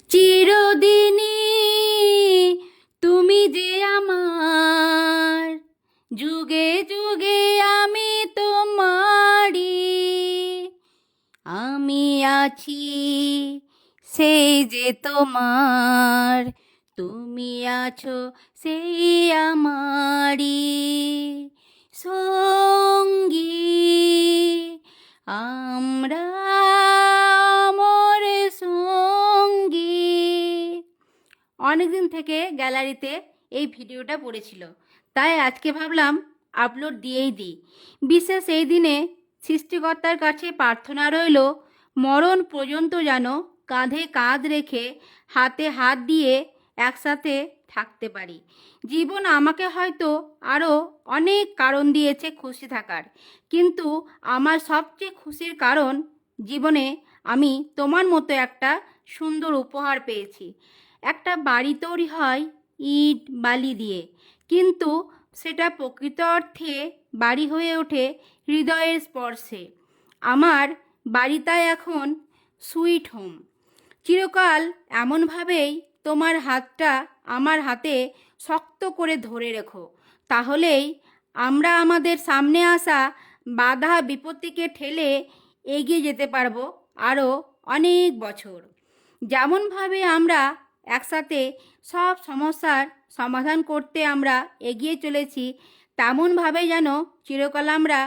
চিরদিনই তুমি যে আমার, যুগে যুগে আমি তোমারি। আমি আছি সেই যে তোমার, তুমি আছো সেই আমারি সঙ্গী। আমরা অমর সঙ্গী। অনেকদিন থেকে গ্যালারিতে এই ভিডিওটা পড়েছিল, তাই আজকে ভাবলাম আপলোড দিয়েই দিই। বিশেষ এই দিনে সৃষ্টিকর্তার কাছে প্রার্থনা রইল মরণ পর্যন্ত যেন কাঁধে কাঁধ রেখে হাতে হাত দিয়ে একসাথে থাকতে পারি। জীবন আমাকে হয়তো আরও অনেক কারণ দিয়েছে খুশি থাকার, কিন্তু আমার সবচেয়ে খুশির কারণ জীবনে আমি তোমার মতো একটা সুন্দর উপহার পেয়েছি। একটা বাড়ি তৈরি হয় ইট বালি দিয়ে, কিন্তু সেটা প্রকৃত অর্থে বাড়ি হয়ে ওঠে হৃদয়ের স্পর্শে। আমার বাড়িটা এখন সুইট হোম। চিরকাল এমনভাবেই তোমার হাতটা আমার হাতে শক্ত করে ধরে রেখো, তাহলেই আমরা আমাদের সামনে আসা বাধা বিপত্তিকে ঠেলে এগিয়ে যেতে পারবো আরও অনেক বছর। যেমনভাবে আমরা একসাথে সব সমস্যার সমাধান করতে আমরা এগিয়ে চলেছি, তেমনভাবে যেন চিরকাল আমরা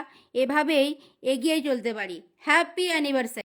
এভাবেই এগিয়ে চলতে পারি। Happy anniversary.